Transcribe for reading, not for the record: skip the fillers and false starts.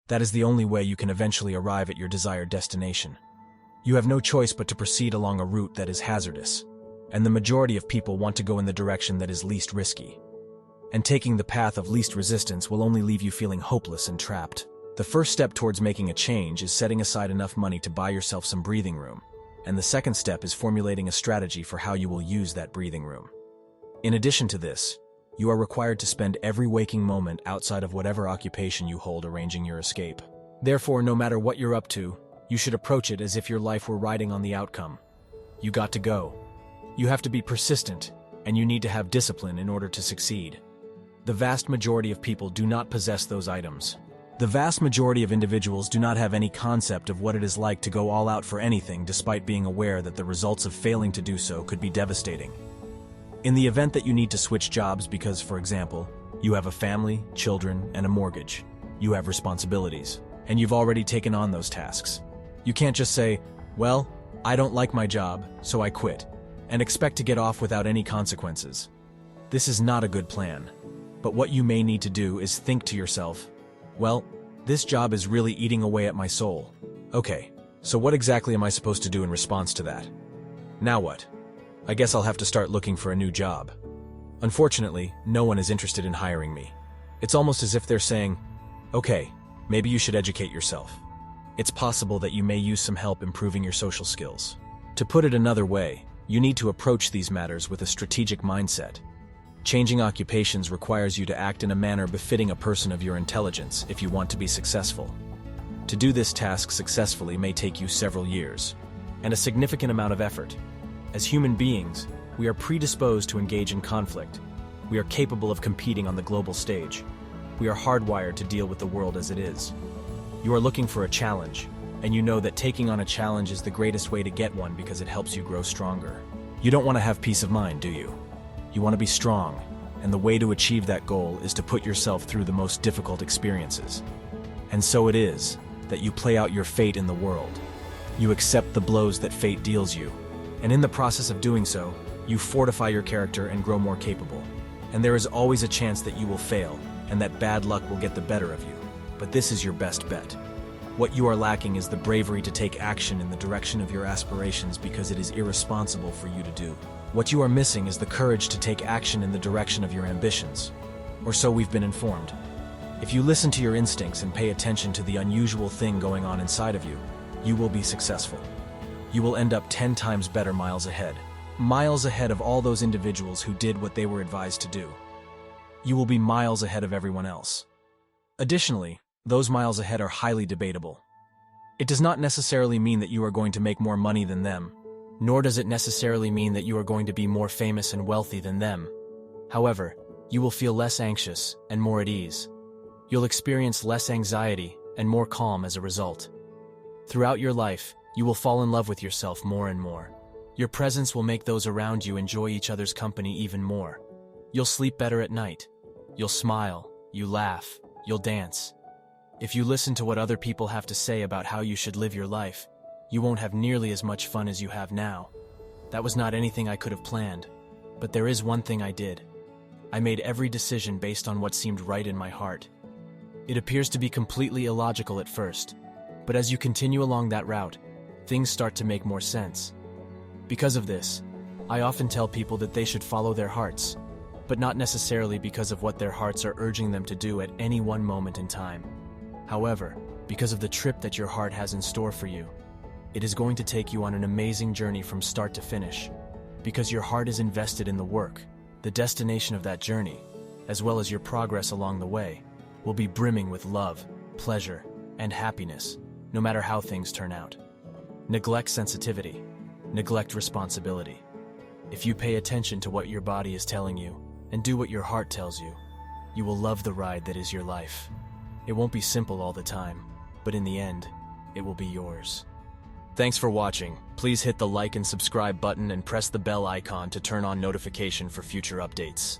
That is the only way you can eventually arrive at your desired destination. You have no choice but to proceed along a route that is hazardous, and the majority of people want to go in the direction that is least risky. And taking the path of least resistance will only leave you feeling hopeless and trapped. The first step towards making a change is setting aside enough money to buy yourself some breathing room, and the second step is formulating a strategy for how you will use that breathing room. In addition to this, you are required to spend every waking moment outside of whatever occupation you hold arranging your escape. Therefore, no matter what you're up to, you should approach it as if your life were riding on the outcome. You got to go. You have to be persistent, and you need to have discipline in order to succeed. The vast majority of people do not possess those items. The vast majority of individuals do not have any concept of what it is like to go all out for anything despite being aware that the results of failing to do so could be devastating. In the event that you need to switch jobs because, for example, you have a family, children, and a mortgage, you have responsibilities, and you've already taken on those tasks. You can't just say, well, I don't like my job, so I quit, and expect to get off without any consequences. This is not a good plan. But what you may need to do is think to yourself, well, this job is really eating away at my soul. Okay, so what exactly am I supposed to do in response to that? Now what? I guess I'll have to start looking for a new job. Unfortunately, no one is interested in hiring me. It's almost as if they're saying, okay, maybe you should educate yourself. It's possible that you may use some help improving your social skills. To put it another way, you need to approach these matters with a strategic mindset. Changing occupations requires you to act in a manner befitting a person of your intelligence if you want to be successful. To do this task successfully may take you several years, and a significant amount of effort. As human beings, we are predisposed to engage in conflict. We are capable of competing on the global stage. We are hardwired to deal with the world as it is. You are looking for a challenge, and you know that taking on a challenge is the greatest way to get one because it helps you grow stronger. You don't want to have peace of mind, do you? You want to be strong, and the way to achieve that goal is to put yourself through the most difficult experiences. And so it is that you play out your fate in the world. You accept the blows that fate deals you, and in the process of doing so, you fortify your character and grow more capable. And there is always a chance that you will fail, and that bad luck will get the better of you. But this is your best bet. What you are lacking is the bravery to take action in the direction of your aspirations because it is irresponsible for you to do. What you are missing is the courage to take action in the direction of your ambitions. Or so we've been informed. If you listen to your instincts and pay attention to the unusual thing going on inside of you, you will be successful. You will end up 10 times better miles ahead. Miles ahead of all those individuals who did what they were advised to do. You will be miles ahead of everyone else. Additionally, those miles ahead are highly debatable. It does not necessarily mean that you are going to make more money than them, nor does it necessarily mean that you are going to be more famous and wealthy than them. However, you will feel less anxious and more at ease. You'll experience less anxiety and more calm as a result. Throughout your life, you will fall in love with yourself more and more. Your presence will make those around you enjoy each other's company even more. You'll sleep better at night. You'll smile, you laugh, you'll dance. If you listen to what other people have to say about how you should live your life, you won't have nearly as much fun as you have now. That was not anything I could have planned, but there is one thing I did. I made every decision based on what seemed right in my heart. It appears to be completely illogical at first, but as you continue along that route, things start to make more sense. Because of this, I often tell people that they should follow their hearts, but not necessarily because of what their hearts are urging them to do at any one moment in time. However, because of the trip that your heart has in store for you, it is going to take you on an amazing journey from start to finish. Because your heart is invested in the work, the destination of that journey, as well as your progress along the way, will be brimming with love, pleasure, and happiness, no matter how things turn out. Neglect sensitivity. Neglect responsibility. If you pay attention to what your body is telling you and do what your heart tells you, you will love the ride that is your life. It won't be simple all the time, but in the end, it will be yours. Thanks for watching. Please hit the like and subscribe button and press the bell icon to turn on notification for future updates.